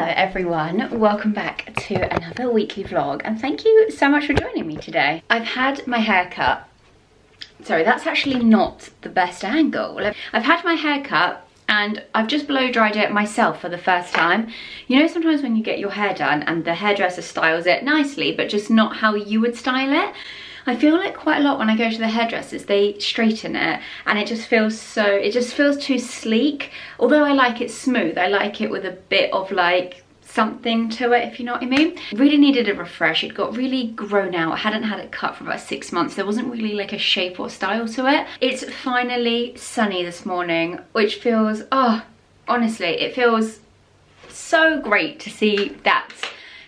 Hello everyone, welcome back to another weekly vlog and thank you so much for joining me today. I've had my hair cut. Sorry, that's actually not the best angle. I've had my hair cut and I've just blow dried it myself for the first time. You know, sometimes when you get your hair done and the hairdresser styles it nicely but just not how you would style it. I feel like quite a lot when I go to the hairdressers, they straighten it and it just feels too sleek. Although I like it smooth, I like it with a bit of like something to it, if you know what I mean. Really needed a refresh. It got really grown out. I hadn't had it cut for about 6 months. There wasn't really like a shape or style to it. It's finally sunny this morning, which feels, oh, honestly, it feels so great to see that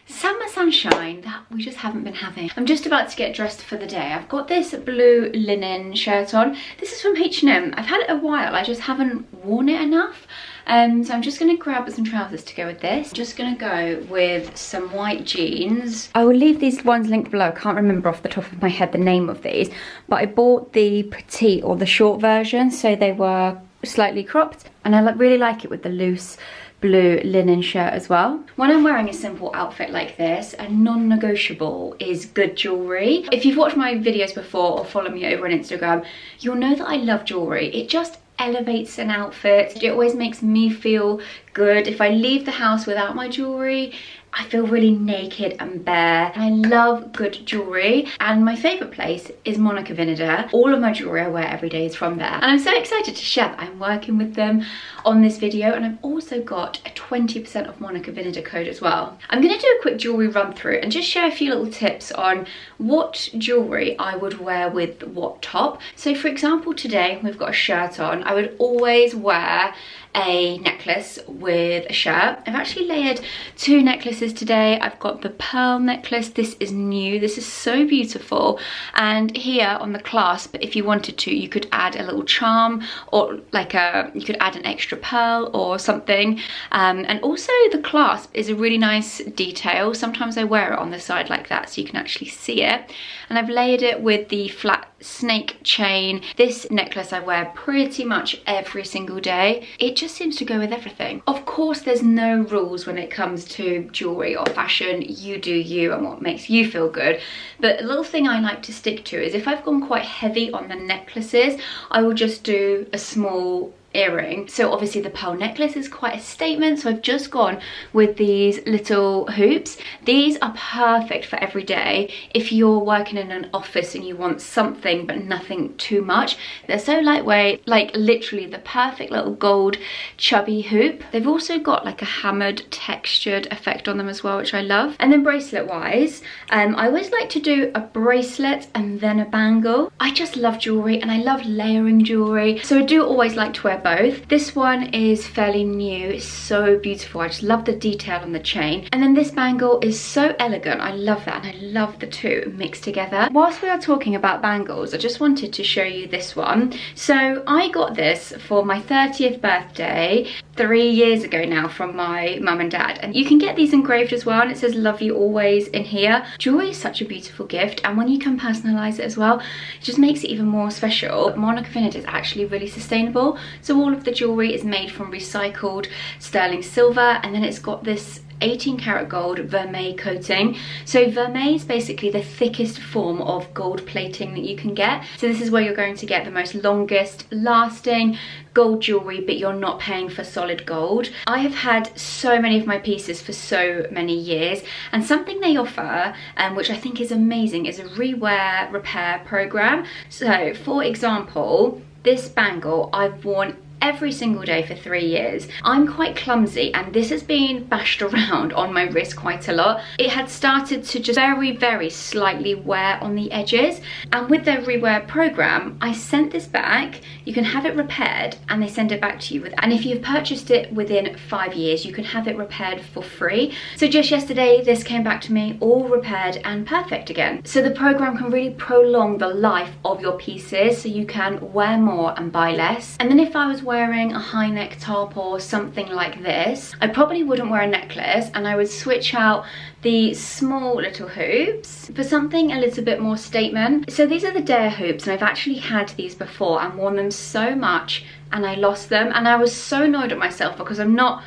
summer sunshine that we just haven't been having. I'm just about to get dressed for the day. I've got this blue linen shirt on. This is from H&M. I've had it a while, I just haven't worn it enough. So I'm just going to grab some trousers to go with this. Just going to go with some white jeans. I will leave these ones linked below. I can't remember off the top of my head the name of these, but I bought the petite or the short version, so they were slightly cropped, and I really like it with the loose blue linen shirt as well. When I'm wearing a simple outfit like this, a non-negotiable is good jewellery. If you've watched my videos before or follow me over on Instagram, you'll know that I love jewellery. It just elevates an outfit. It always makes me feel good. If I leave the house without my jewellery, I feel really naked and bare. I love good jewellery, and my favourite place is Monica Vinader. All of my jewellery I wear every day is from there, and I'm so excited to share that I'm working with them on this video, and I've also got a 20% off Monica Vinader code as well. I'm going to do a quick jewellery run through and just share a few little tips on what jewellery I would wear with what top. So for example, today we've got a shirt on. I would always wear a necklace with a shirt. I've actually layered 2 necklaces today. I've got the pearl necklace. This is new. This is so beautiful. And here on the clasp, if you wanted to, you could add a little charm, or like you could add an extra pearl or something. And also the clasp is a really nice detail. Sometimes I wear it on the side like that so you can actually see it. And I've layered it with the flat snake chain. This necklace I wear pretty much every single day. It just seems to go with everything. Of course, there's no rules when it comes to jewelry or fashion. You do you and what makes you feel good. But a little thing I like to stick to is if I've gone quite heavy on the necklaces, I will just do a small earring. So obviously the pearl necklace is quite a statement, so I've just gone with these little hoops. These are perfect for every day if you're working in an office and you want something but nothing too much. They're so lightweight, like literally the perfect little gold chubby hoop. They've also got like a hammered textured effect on them as well, which I love. And then bracelet wise, I always like to do a bracelet and then a bangle. I just love jewelry and I love layering jewelry, so I do always like to wear both. This one is fairly new. It's so beautiful. I just love the detail on the chain. And then this bangle is so elegant. I love that, and I love the two mixed together. Whilst we are talking about bangles, I just wanted to show you this one. So I got this for my 30th birthday 3 years ago now from my mum and dad, and you can get these engraved as well, and it says love you always in here. Jewelry is such a beautiful gift, and when you can personalize it as well, it just makes it even more special. Monica Vinader is actually really sustainable, so all of the jewelry is made from recycled sterling silver, and then it's got this 18 karat gold vermeil coating. So vermeil is basically the thickest form of gold plating that you can get. So this is where you're going to get the most longest lasting gold jewelry, but you're not paying for solid gold. I have had so many of my pieces for so many years, and something they offer, which I think is amazing, is a rewear repair program. So for example, this bangle I've worn every single day for 3 years. I'm quite clumsy, and this has been bashed around on my wrist quite a lot. It had started to just very slightly wear on the edges, and with their rewear program I sent this back. You can have it repaired and they send it back to you and if you've purchased it within 5 years you can have it repaired for free. So just yesterday this came back to me all repaired and perfect again. So the program can really prolong the life of your pieces, so you can wear more and buy less. And then if I was wearing a high neck top or something like this, I probably wouldn't wear a necklace, and I would switch out the small little hoops for something a little bit more statement. So these are the Dare hoops, and I've actually had these before and worn them so much and I lost them, and I was so annoyed at myself because I'm not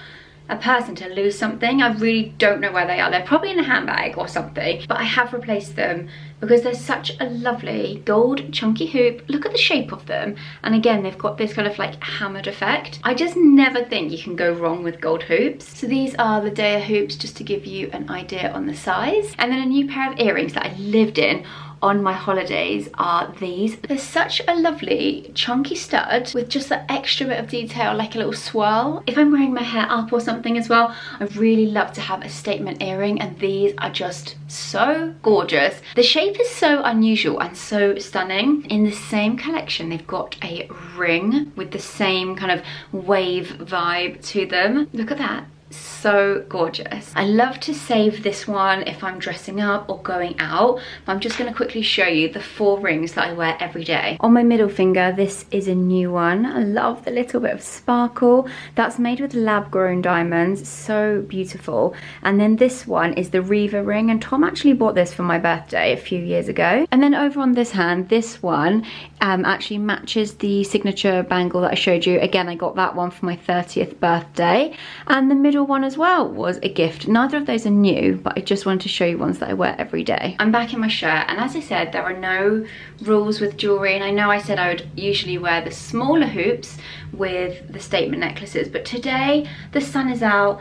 a person to lose something. I really don't know where they are. They're probably in a handbag or something, but I have replaced them because they're such a lovely gold chunky hoop. Look at the shape of them. And again, they've got this kind of like hammered effect. I just never think you can go wrong with gold hoops. So these are the Daya hoops, just to give you an idea on the size. And then a new pair of earrings that I lived in on my holidays are these. They're such a lovely chunky stud with just that extra bit of detail, like a little swirl. If I'm wearing my hair up or something as well, I really love to have a statement earring, and these are just so gorgeous. The shape is so unusual and so stunning. In the same collection, they've got a ring with the same kind of wave vibe to them. Look at that. So gorgeous. I love to save this one if I'm dressing up or going out, but I'm just going to quickly show you the 4 rings that I wear every day. On my middle finger, this is a new one. I love the little bit of sparkle. That's made with lab grown diamonds, so beautiful. And then this one is the Riva ring, and Tom actually bought this for my birthday a few years ago. And then over on this hand, this one actually matches the signature bangle that I showed you. Again, I got that one for my 30th birthday, and the middle one as well was a gift. Neither of those are new, but I just wanted to show you ones that I wear every day. I'm back in my shirt, and as I said, there are no rules with jewellery, and I know I said I would usually wear the smaller hoops with the statement necklaces, but today the sun is out.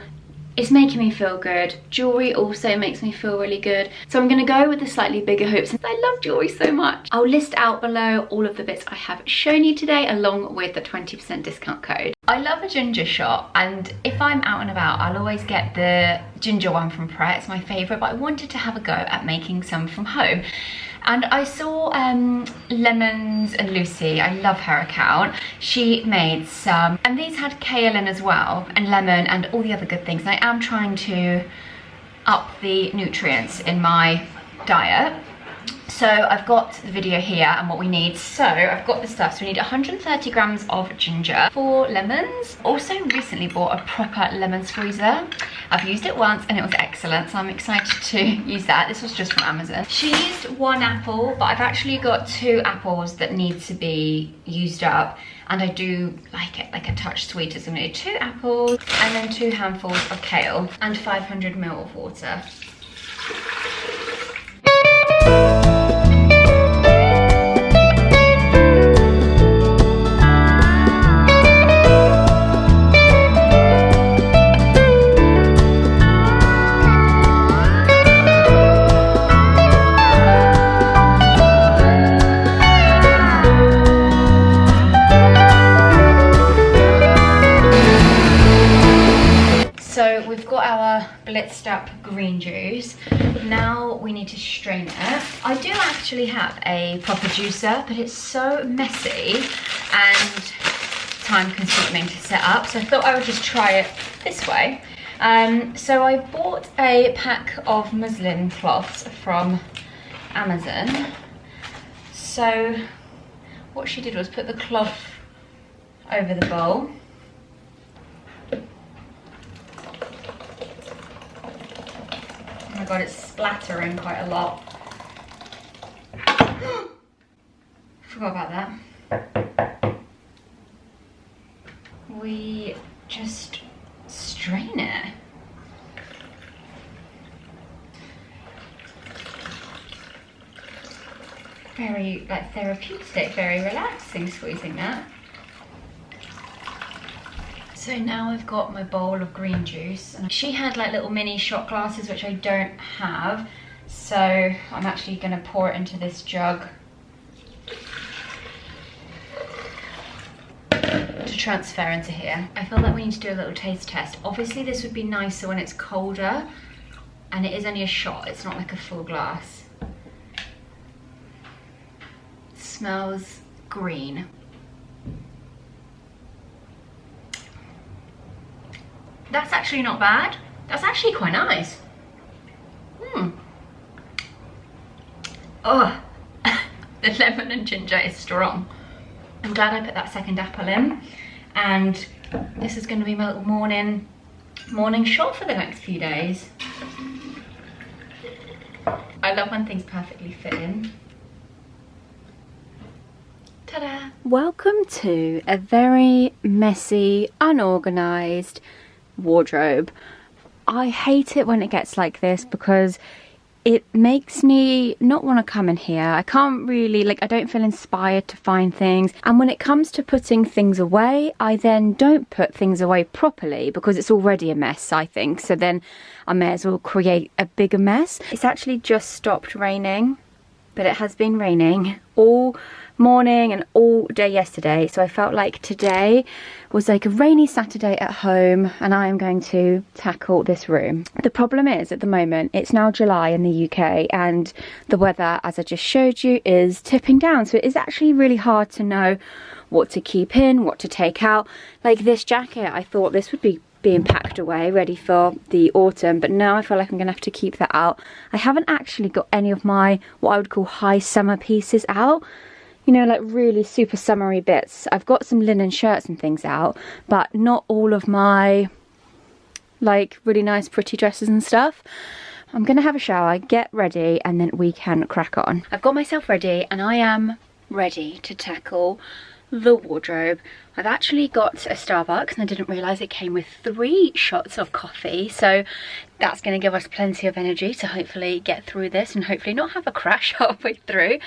It's making me feel good. Jewellery also makes me feel really good. So I'm gonna go with the slightly bigger hoops. I love jewellery so much. I'll list out below all of the bits I have shown you today, along with the 20% discount code. I love a ginger shot, and if I'm out and about, I'll always get the ginger one from Pret. It's my favourite, but I wanted to have a go at making some from home. And I saw Lemons and Lucy, I love her account. She made some, and these had kale in as well, and lemon and all the other good things. And I am trying to up the nutrients in my diet. So I've got the video here and what we need. So I've got the stuff. So we need 130 grams of ginger, 4 lemons. Also recently bought a proper lemon squeezer. I've used it once and it was excellent, so I'm excited to use that. This was just from Amazon. She used 1 apple, but I've actually got 2 apples that need to be used up. And I do like it like a touch sweeter, so I'm gonna do 2 apples and then 2 handfuls of kale and 500 ml of water. So we've got our blitzed up green juice. Now we need to strain it. I do actually have a proper juicer, but it's so messy and time consuming to set up. So I thought I would just try it this way. So I bought a pack of muslin cloths from Amazon. So what she did was put the cloth over the bowl. Oh my god, it's splattering quite a lot. Forgot about that. We just strain it. Very like therapeutic, very relaxing squeezing that. So now I've got my bowl of green juice, and she had like little mini shot glasses, which I don't have, so I'm actually going to pour it into this jug to transfer into here. I feel like we need to do a little taste test. Obviously this would be nicer when it's colder, and it is only a shot, it's not like a full glass. It smells green. That's actually not bad. That's actually quite nice. Oh, the lemon and ginger is strong. I'm glad I put that second apple in, and this is going to be my little morning shot for the next few days. I love when things perfectly fit in. Ta-da! Welcome to a very messy, unorganised, wardrobe. I hate it when it gets like this because it makes me not want to come in here. I can't really, like, I don't feel inspired to find things. And when it comes to putting things away, I then don't put things away properly because it's already a mess, I think. So then I may as well create a bigger mess. It's actually just stopped raining, but it has been raining all morning and all day yesterday, so I felt like today was like a rainy Saturday at home and I am going to tackle this room. The problem is at the moment it's now July in the UK and the weather, as I just showed you, is tipping down, so it is actually really hard to know what to keep in, what to take out. Like this jacket, I thought this would be being packed away ready for the autumn, but now I feel like I'm gonna have to keep that out. I haven't actually got any of my what I would call high summer pieces out, you know, like really super summery bits. I've got some linen shirts and things out, but not all of my like really nice pretty dresses and stuff. I'm gonna have a shower, get ready, and then we can crack on. I've got myself ready and I am ready to tackle the wardrobe. I've actually got a Starbucks and I didn't realise it came with 3 shots of coffee, so that's going to give us plenty of energy to hopefully get through this and hopefully not have a crash halfway through.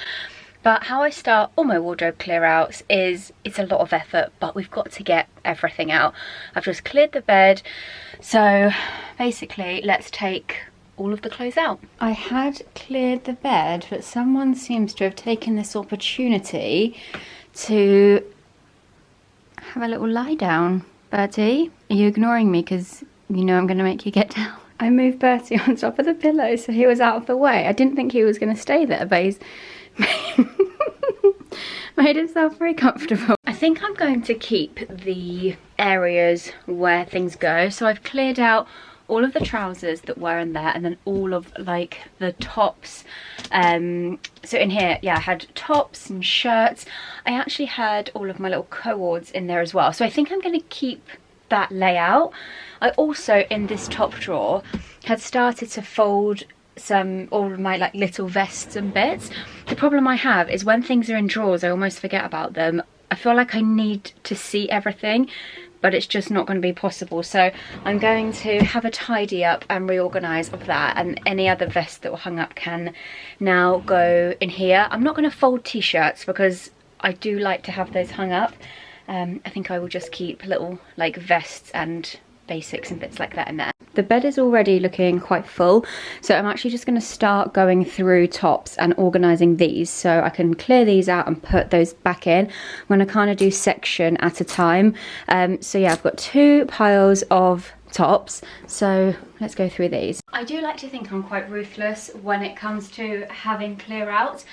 But how I start all my wardrobe clear outs is, it's a lot of effort, but we've got to get everything out. I've just cleared the bed, so basically let's take all of the clothes out. I had cleared the bed, but someone seems to have taken this opportunity to have a little lie down. Bertie, are you ignoring me because you know I'm going to make you get down? I moved Bertie on top of the pillow so he was out of the way. I didn't think he was going to stay there, but he's made himself very comfortable. I think I'm going to keep the areas where things go. So I've cleared out all of the trousers that were in there and then all of like the tops. So in here, yeah, I had tops and shirts. I actually had all of my little cords in there as well. So I think I'm going to keep that layout. I also, in this top drawer, had started to fold all of my like little vests and bits. The problem I have is when things are in drawers, I almost forget about them. I feel like I need to see everything, but it's just not going to be possible. So I'm going to have a tidy up and reorganise of that, and any other vests that were hung up can now go in here. I'm not going to fold t-shirts because I do like to have those hung up. I think I will just keep little like vests and basics and bits like that in there. The bed is already looking quite full, so I'm actually just going to start going through tops and organising these so I can clear these out and put those back in. I'm going to kind of do section at a time. So yeah, I've got 2 piles of tops, so let's go through these. I do like to think I'm quite ruthless when it comes to having clear out,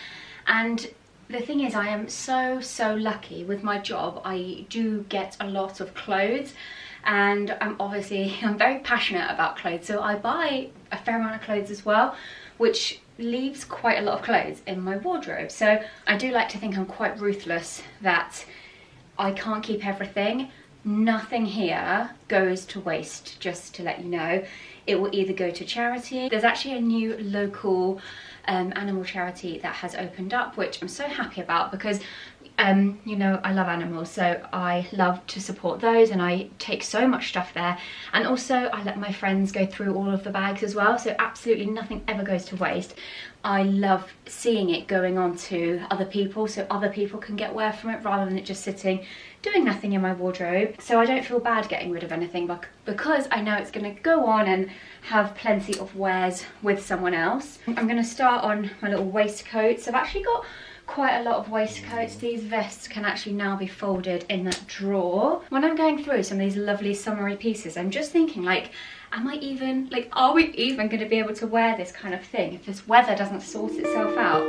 and the thing is I am so lucky with my job. I do get a lot of clothes, and I'm very passionate about clothes, so I buy a fair amount of clothes as well, which leaves quite a lot of clothes in my wardrobe. So I do like to think I'm quite ruthless that I can't keep everything. Nothing here goes to waste, just to let you know. It will either go to charity. There's actually a new local animal charity that has opened up, which I'm so happy about because you know, I love animals, so I love to support those, and I take so much stuff there. And also I let my friends go through all of the bags as well, so absolutely nothing ever goes to waste. I love seeing it going on to other people so other people can get wear from it rather than it just sitting doing nothing in my wardrobe. So I don't feel bad getting rid of anything because I know it's going to go on and have plenty of wears with someone else. I'm going to start on my little waistcoats. I've actually got quite a lot of waistcoats. These vests can actually now be folded in that drawer. When I'm going through some of these lovely summery pieces, I'm just thinking like, are we even going to be able to wear this kind of thing if this weather doesn't sort itself out?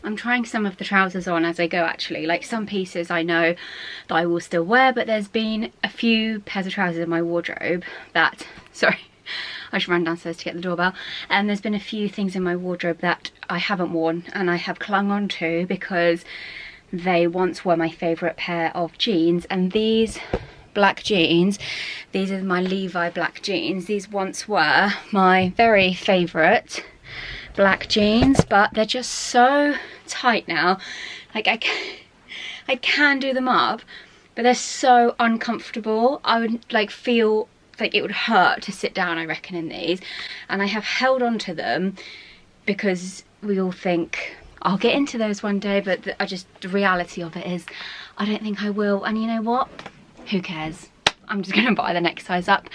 I'm trying some of the trousers on as I go actually. Like some pieces I know that I will still wear, but there's been a few pairs of trousers in my wardrobe that, sorry, I should run downstairs to get the doorbell. And there's been a few things in my wardrobe that I haven't worn and I have clung on to because they once were my favourite pair of jeans, and these black jeans. These are my Levi black jeans. These once were my very favourite black jeans, but they're just so tight now. Like I can do them up, but they're so uncomfortable. I would like feel like it would hurt to sit down, I reckon, in these. And I have held on to them because we all think I'll get into those one day, but the reality of it is I don't think I will. And you know what? Who cares? I'm just gonna buy the next size up.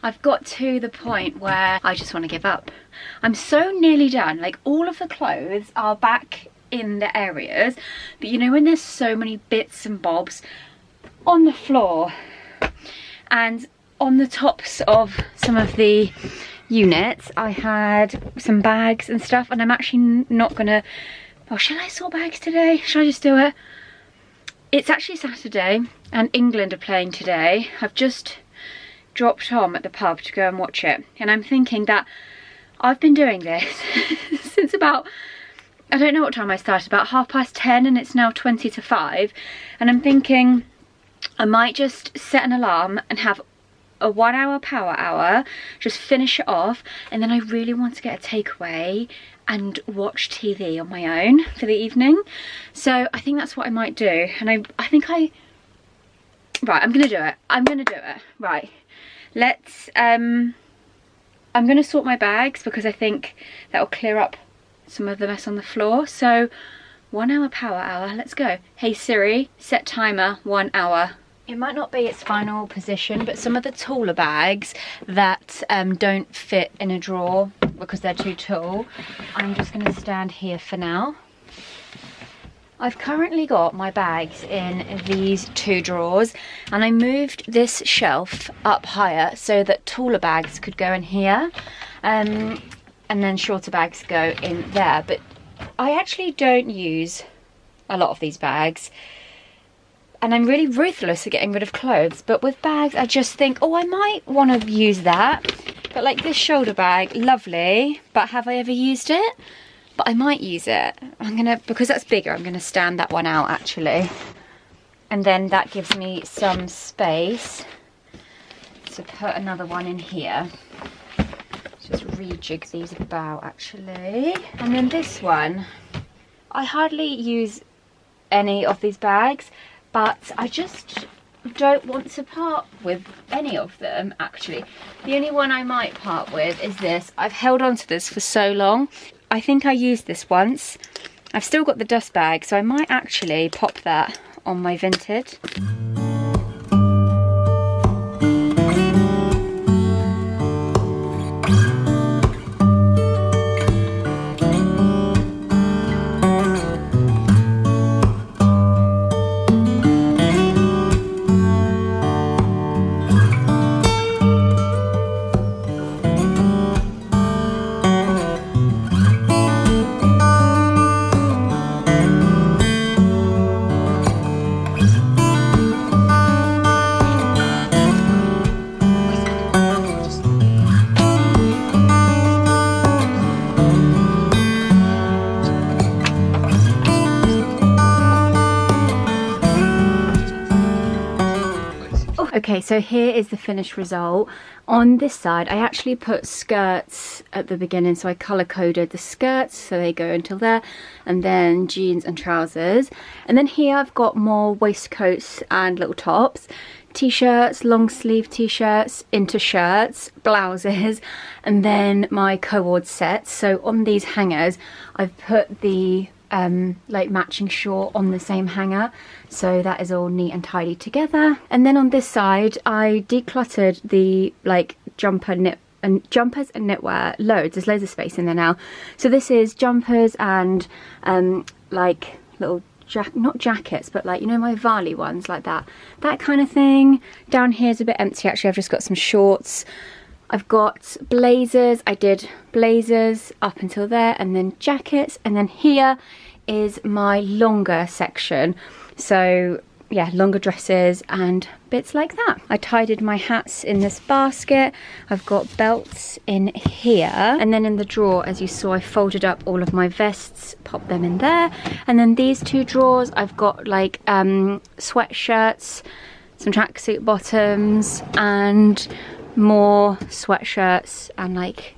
I've got to the point where I just want to give up. I'm so nearly done. Like, all of the clothes are back in the areas, but you know when there's so many bits and bobs on the floor and on the tops of some of the units, I had some bags and stuff, and I'm actually not gonna, well, shall I sort bags today? Shall I just do it? It's actually Saturday and England are playing today. I've just dropped Tom at the pub to go and watch it, and I'm thinking that I've been doing this since about, I don't know what time I started, about 10:30, and it's now 20 to 5, and I'm thinking I might just set an alarm and have a 1 hour power hour, just finish it off, and then I really want to get a takeaway and watch TV on my own for the evening. So I think that's what I might do, and I think right, I'm gonna do it. Right, let's I'm gonna sort my bags because I think that will clear up some of the mess on the floor. So 1 hour power hour, let's go. Hey Siri, set timer 1 hour. It might not be its final position, but some of the taller bags that don't fit in a drawer because they're too tall, I'm just gonna stand here for now. I've currently got my bags in these 2 drawers, and I moved this shelf up higher so that taller bags could go in here, and then shorter bags go in there. But I actually don't use a lot of these bags, and I'm really ruthless at getting rid of clothes, but with bags I just think, oh, I might want to use that. But like this shoulder bag, lovely, but have I ever used it? But I might use it. Because that's bigger, I'm gonna stand that one out actually. And then that gives me some space to put another one in here. Just rejig these about actually. And then this one, I hardly use any of these bags, but I just don't want to part with any of them actually. The only one I might part with is this. I've held on to this for so long. I think I used this once. I've still got the dust bag, so I might actually pop that on my Vinted. Okay, so here is the finished result. On this side, I actually put skirts at the beginning, so I colour coded the skirts so they go until there, and then jeans and trousers. And then here I've got more waistcoats and little tops, t-shirts, long sleeve t-shirts, into shirts, blouses, and then my co-ord sets. So on these hangers, I've put the like matching short on the same hanger, so that is all neat and tidy together. And then on this side I decluttered the like jumpers and knitwear loads. There's loads of space in there now, so this is jumpers and like little not jackets, but like, you know, my Varley ones, like that kind of thing. Down here's a bit empty actually. I've just got some shorts. I've got blazers. I did blazers up until there, and then jackets, and then here is my longer section. So yeah, longer dresses and bits like that. I tidied my hats in this basket. I've got belts in here, and then in the drawer, as you saw, I folded up all of my vests, popped them in there. And then these two drawers, I've got like sweatshirts, some tracksuit bottoms, and more sweatshirts and like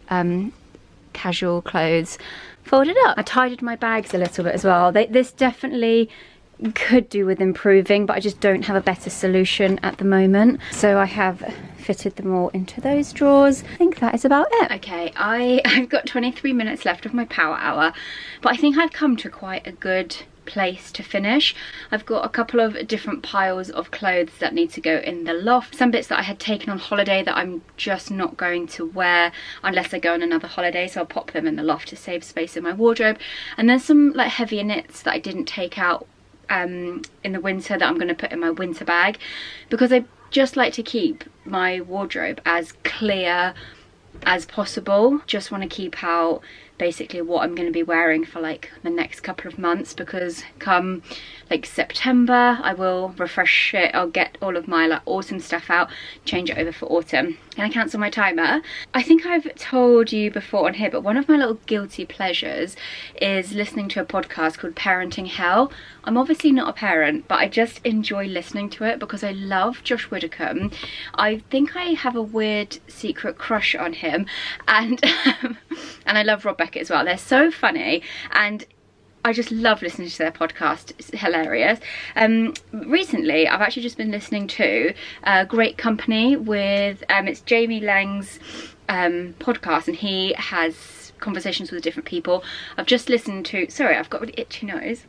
casual clothes folded up. I tidied my bags a little bit as well. This definitely could do with improving, but I just don't have a better solution at the moment. So I have fitted them all into those drawers. I think that is about it. Okay, I've got 23 minutes left of my power hour, but I think I've come to quite a good place to finish. I've got a couple of different piles of clothes that need to go in the loft. Some bits that I had taken on holiday that I'm just not going to wear unless I go on another holiday, so I'll pop them in the loft to save space in my wardrobe. And then some like heavier knits that I didn't take out in the winter that I'm going to put in my winter bag, because I just like to keep my wardrobe as clear as possible. Just want to keep out basically what I'm going to be wearing for like the next couple of months, because come like September I will refresh it. I'll get all of my like autumn stuff out, change it over for autumn. Can I cancel my timer? I think I've told you before on here, but one of my little guilty pleasures is listening to a podcast called Parenting Hell. I'm obviously not a parent, but I just enjoy listening to it because I love Josh Widdicombe. I think I have a weird secret crush on him, and and I love Rob Beckett as well. They're so funny, and I just love listening to their podcast. It's hilarious. Recently, I've actually just been listening to Great Company with, it's Jamie Lang's podcast, and he has conversations with different people. I've just listened to, sorry, I've got a really itchy nose.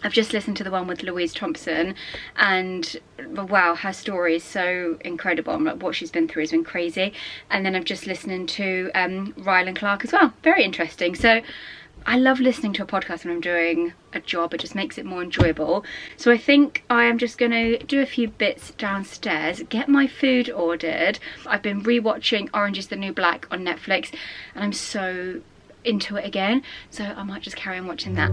I've just listened to the one with Louise Thompson, and wow, her story is so incredible. Like, what she's been through has been crazy. And then I've just listened to Rylan Clark as well. Very interesting. So I love listening to a podcast when I'm doing a job. It just makes it more enjoyable. So I think I am just going to do a few bits downstairs, get my food ordered. I've been rewatching Orange is the New Black on Netflix, and I'm so into it again. So I might just carry on watching that.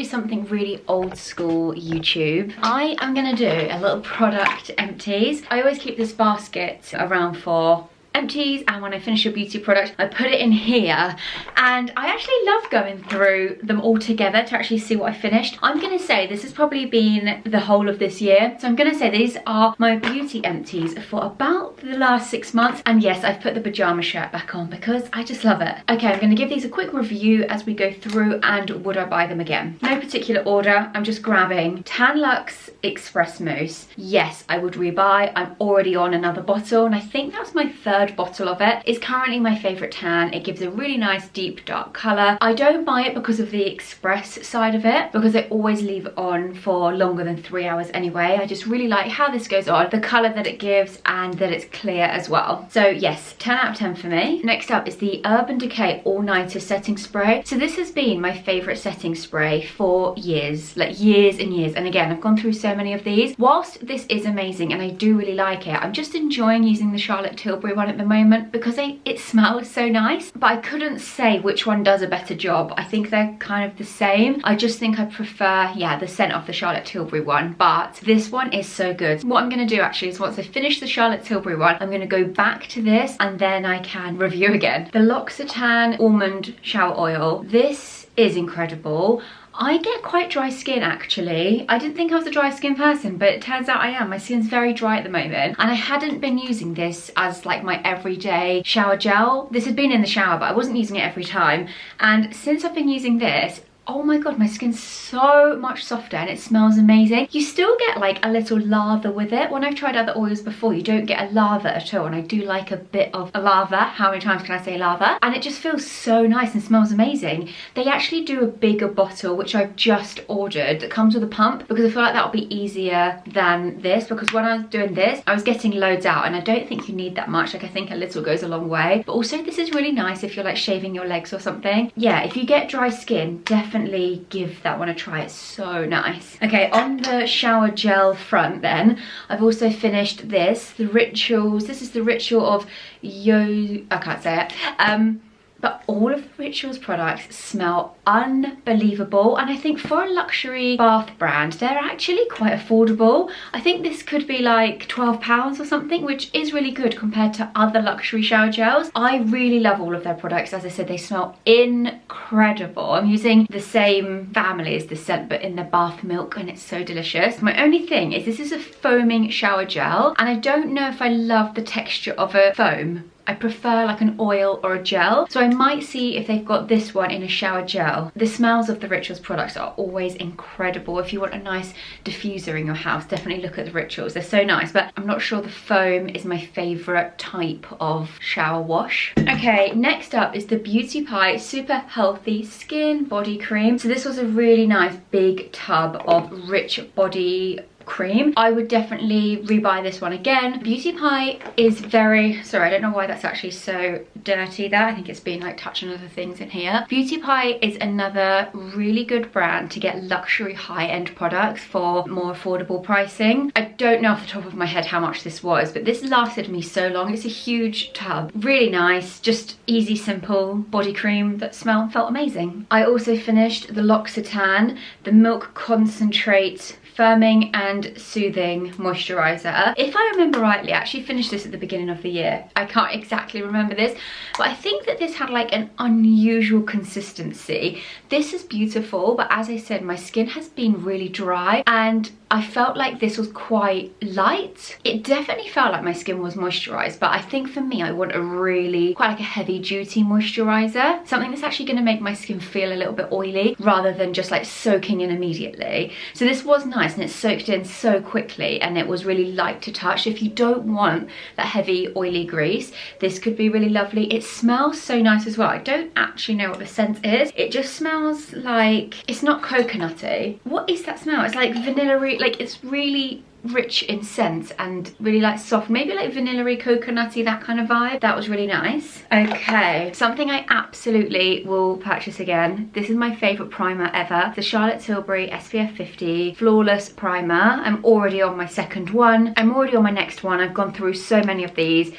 Something really old school YouTube. I am gonna do a little product empties. I always keep this basket around for empties, and when I finish a beauty product I put it in here, and I actually love going through them all together to actually see what I finished. I'm gonna say this has probably been the whole of this year, so I'm gonna say these are my beauty empties for about the last 6 months. And yes, I've put the pajama shirt back on because I just love it. Okay, I'm gonna give these a quick review as we go through, and would I buy them again? No particular order. I'm just grabbing Tan Luxe Express Mousse. Yes, I would rebuy. I'm already on another bottle, and I think that's my third third bottle of it. It's currently my favourite tan. It gives a really nice deep dark colour. I don't buy it because of the express side of it, because I always leave it on for longer than 3 hours anyway. I just really like how this goes on, the colour that it gives, and that it's clear as well. So yes, 10 out of 10 for me. Next up is the Urban Decay All Nighter Setting Spray. So this has been my favourite setting spray for years, like years and years. And again, I've gone through so many of these. Whilst this is amazing and I do really like it, I'm just enjoying using the Charlotte Tilbury one at the moment because it smells so nice. But I couldn't say which one does a better job. I think they're kind of the same. I just think I prefer, yeah, the scent of the Charlotte Tilbury one. But this one is so good. What I'm going to do actually is once I finish the Charlotte Tilbury one, I'm going to go back to this and then I can review again. The L'Occitane Almond Shower Oil. This is incredible. I get quite dry skin actually. I didn't think I was a dry skin person, but it turns out I am. My skin's very dry at the moment and I hadn't been using this as like my everyday shower gel. This had been in the shower but I wasn't using it every time, and since I've been using this, oh my god, my skin's so much softer and it smells amazing. You still get like a little lather with it. When I've tried other oils before, you don't get a lather at all, and I do like a bit of a lather. How many times can I say lather? And it just feels so nice and smells amazing. They actually do a bigger bottle, which I've just ordered, that comes with a pump, because I feel like that'll be easier than this, because when I was doing this, I was getting loads out and I don't think you need that much. Like I think a little goes a long way. But also this is really nice if you're like shaving your legs or something. Yeah, if you get dry skin, definitely give that one a try. It's so nice. Okay, on the shower gel front then, I've also finished this, the Rituals. This is the Ritual of I can't say it. But all of the Rituals products smell unbelievable, and I think for a luxury bath brand, they're actually quite affordable. I think this could be like £12 or something, which is really good compared to other luxury shower gels. I really love all of their products. As I said, they smell incredible. I'm using the same family as the scent, but in the bath milk, and it's so delicious. My only thing is this is a foaming shower gel, and I don't know if I love the texture of a foam. I prefer like an oil or a gel, so I might see if they've got this one in a shower gel. The smells of the Rituals products are always incredible. If you want a nice diffuser in your house, definitely look at the Rituals. They're so nice, but I'm not sure the foam is my favourite type of shower wash. Okay, next up is the Beauty Pie Super Healthy Skin Body Cream. So this was a really nice big tub of rich body cream. I would definitely rebuy this one again. Beauty Pie is very, sorry, I don't know why that's actually so dirty there. I think it's been like touching other things in here. Beauty Pie is another really good brand to get luxury high-end products for more affordable pricing. I don't know off the top of my head how much this was, but this lasted me so long. It's a huge tub. Really nice, just easy, simple body cream that felt amazing. I also finished the L'Occitane, the Milk Concentrate Firming and Soothing Moisturiser. If I remember rightly, I actually finished this at the beginning of the year. I can't exactly remember this, but I think that this had like an unusual consistency. This is beautiful, but as I said, my skin has been really dry and I felt like this was quite light. It definitely felt like my skin was moisturised, but I think for me, I want a really quite like a heavy duty moisturiser. Something that's actually gonna make my skin feel a little bit oily rather than just like soaking in immediately. So this was nice and it soaked in so quickly and it was really light to touch. If you don't want that heavy oily grease, this could be really lovely. It smells so nice as well. I don't actually know what the scent is. It just smells like, it's not coconutty. What is that smell? It's like vanilla-y, like it's really rich in scent and really like soft, maybe like vanilla-y, coconutty, that kind of vibe. That was really nice. Okay, something I absolutely will purchase again. This is my favourite primer ever, the Charlotte Tilbury SPF 50 Flawless Primer. I'm already on my second one. I'm already on my next one. I've gone through so many of these.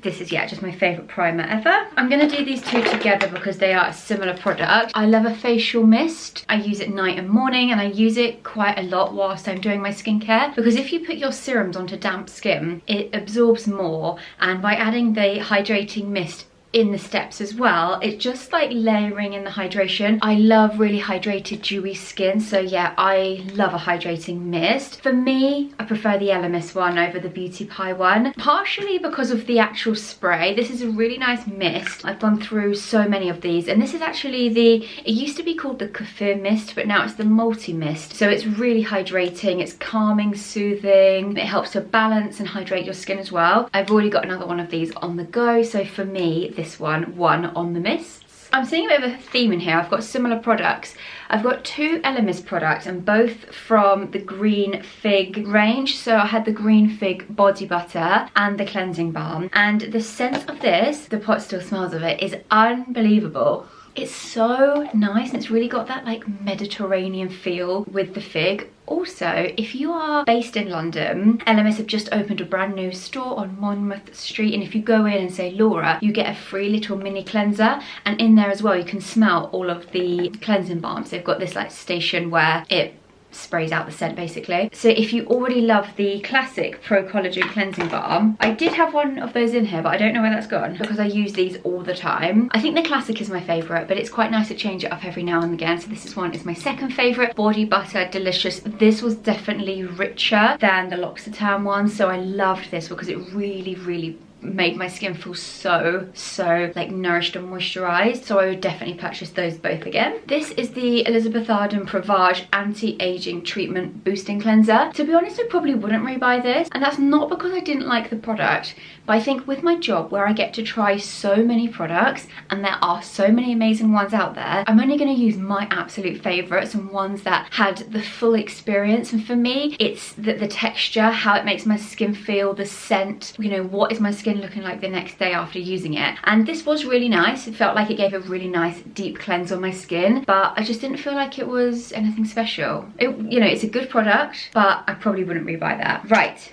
This is, yeah, just my favourite primer ever. I'm going to do these two together because they are a similar product. I love a facial mist. I use it night and morning and I use it quite a lot whilst I'm doing my skincare, because if you put your serums onto damp skin, it absorbs more, and by adding the hydrating mist in the steps as well. It's just like layering in the hydration. I love really hydrated, dewy skin, so yeah, I love a hydrating mist. For me, I prefer the Elemis one over the Beauty Pie one, partially because of the actual spray. This is a really nice mist. I've gone through so many of these, and this is actually it used to be called the Kefir mist, but now it's the multi mist. So it's really hydrating, it's calming, soothing, it helps to balance and hydrate your skin as well. I've already got another one of these on the go, so for me, this one won on the mists. I'm seeing a bit of a theme in here. I've got similar products. I've got two Elemis products, and both from the Green Fig range. So I had the Green Fig body butter and the cleansing balm, and the scent of this, the pot still smells of it, is unbelievable. It's so nice, and it's really got that like Mediterranean feel with the fig. Also, if you are based in London, Elemis have just opened a brand new store on Monmouth Street, and if you go in and say Laura, you get a free little mini cleanser, and in there as well you can smell all of the cleansing balms. They've got this like station where it sprays out the scent basically. So if you already love the classic Pro Collagen cleansing balm, I did have one of those in here, but I don't know where that's gone because I use these all the time. I think the classic is my favorite, but it's quite nice to change it up every now and again. So this is my second favorite. Body butter, delicious. This was definitely richer than the L'Occitane one, so I loved this because it really made my skin feel so like nourished and moisturized. So I would definitely purchase those both again. This is the Elizabeth Arden Provage Anti-Aging Treatment Boosting Cleanser. To be honest, I probably wouldn't rebuy this, and that's not because I didn't like the product, but I think with my job where I get to try so many products and there are so many amazing ones out there, I'm only going to use my absolute favorites and ones that had the full experience. And for me, it's the texture, how it makes my skin feel, the scent, you know, what is my skin looking like the next day after using it. And this was really nice. It felt like it gave a really nice deep cleanse on my skin, but I just didn't feel like it was anything special. You know, it's a good product, but I probably wouldn't rebuy that. Right,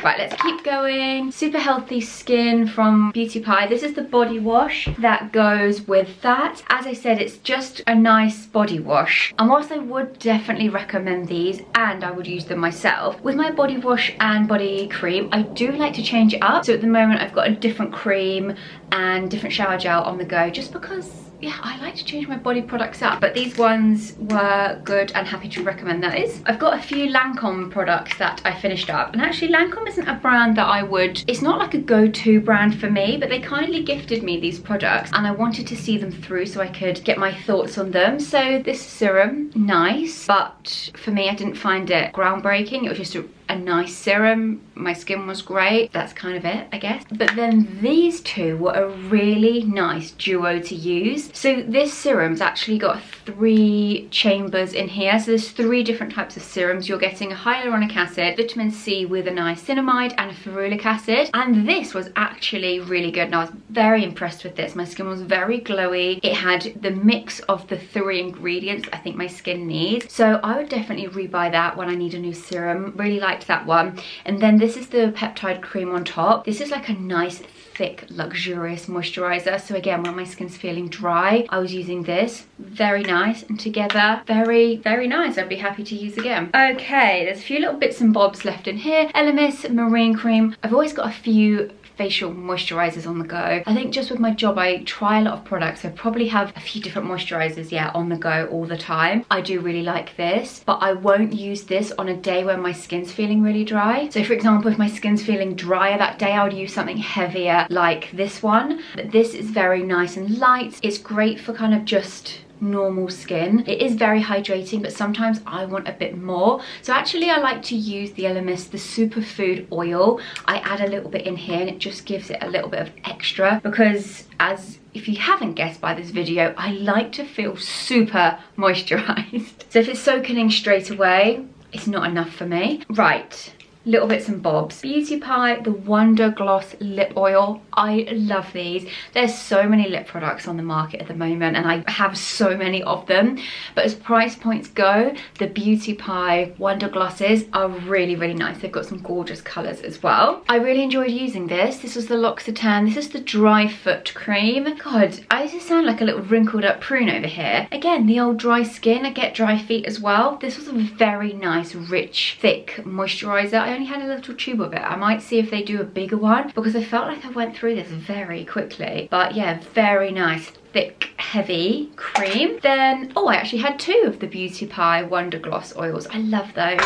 let's keep going. Super Healthy Skin from Beauty Pie. This is the body wash that goes with that. As I said, it's just a nice body wash, and whilst I would definitely recommend these and I would use them myself, with my body wash and body cream, I do like to change it up. So at the moment I've got a different cream and different shower gel on the go, just because, yeah, I like to change my body products up. But these ones were good and happy to recommend those. I've got a few Lancome products that I finished up, and actually Lancome isn't a brand that I would, it's not like a go-to brand for me, but they kindly gifted me these products and I wanted to see them through so I could get my thoughts on them. So this serum, nice, but for me I didn't find it groundbreaking. It was just a nice serum. My skin was great. That's kind of it, I guess. But then these two were a really nice duo to use. So this serum's actually got 3 chambers in here. So there's 3 different types of serums. You're getting a hyaluronic acid, vitamin C with a niacinamide, and a ferulic acid. And this was actually really good, and I was very impressed with this. My skin was very glowy. It had the mix of the 3 ingredients I think my skin needs. So I would definitely rebuy that when I need a new serum. Really liked that one. And then this is the peptide cream on top. This is like a nice thick luxurious moisturizer. So again, when my skin's feeling dry, I was using this. Very nice, and together very nice. I'd be happy to use again. Okay, there's a few little bits and bobs left in here. Elemis Marine Cream. I've always got a few facial moisturizers on the go. I think just with my job I try a lot of products, so I probably have a few different moisturizers, yeah, on the go all the time. I do really like this, but I won't use this on a day when my skin's feeling really dry. So for example, if my skin's feeling drier that day, I would use something heavier like this one. But this is very nice and light. It's great for kind of just normal skin. It is very hydrating, but sometimes I want a bit more. So actually I like to use the Elemis, the superfood oil. I add a little bit in here and it just gives it a little bit of extra, because as if you haven't guessed by this video, I like to feel super moisturized. So if it's soaking in straight away, it's not enough for me. Right, little bits and bobs. Beauty Pie, the Wonder Gloss Lip Oil. I love these. There's so many lip products on the market at the moment, and I have so many of them. But as price points go, the Beauty Pie Wonder Glosses are really nice. They've got some gorgeous colours as well. I really enjoyed using this. This was the L'Occitane. This is the Dry Foot Cream. God, I just sound like a little wrinkled up prune over here. Again, the old dry skin. I get dry feet as well. This was a very nice, rich, thick moisturiser. I only had a little tube of it. I might see if they do a bigger one because I felt like I went through this very quickly. But yeah, very nice, thick, heavy cream. Then, oh, I actually had 2 of the Beauty Pie Wonder Gloss oils. I love those.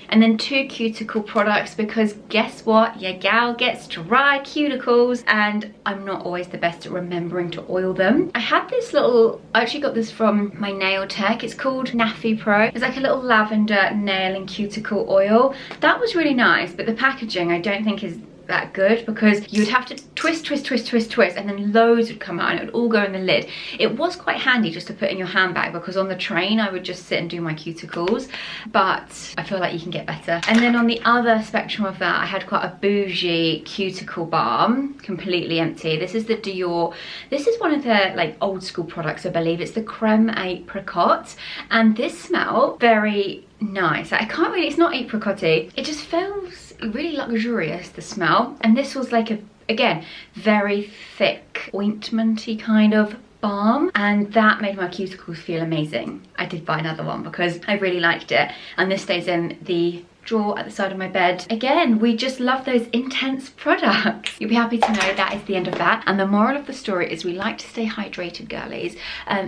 And then 2 cuticle products, because guess what? Your gal gets dry cuticles and I'm not always the best at remembering to oil them. I had this little, I actually got this from my nail tech. It's called Nafipro. It's like a little lavender nail and cuticle oil. That was really nice, but the packaging I don't think is that good, because you would have to twist, and then loads would come out and it would all go in the lid. It was quite handy just to put in your handbag, because on the train I would just sit and do my cuticles, but I feel like you can get better. And then on the other spectrum of that, I had quite a bougie cuticle balm, completely empty. This is the Dior. This is one of their like old school products, I believe. It's the creme apricot, and this smell very nice. I can't really, it's not apricot-y, it just feels really luxurious, the smell. And this was like a, again, very thick ointmenty kind of balm, and that made my cuticles feel amazing. I did buy another one because I really liked it, and this stays in the drawer at the side of my bed. Again, we just love those intense products. You'll be happy to know that is the end of that. And the moral of the story is we like to stay hydrated, girlies.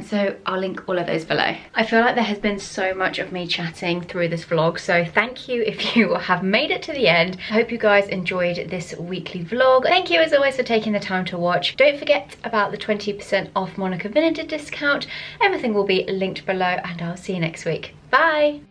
So I'll link all of those below. I feel like there has been so much of me chatting through this vlog, so thank you if you have made it to the end. I hope you guys enjoyed this weekly vlog. Thank you as always for taking the time to watch. Don't forget about the 20% off Monica Vinader discount. Everything will be linked below, and I'll see you next week. Bye!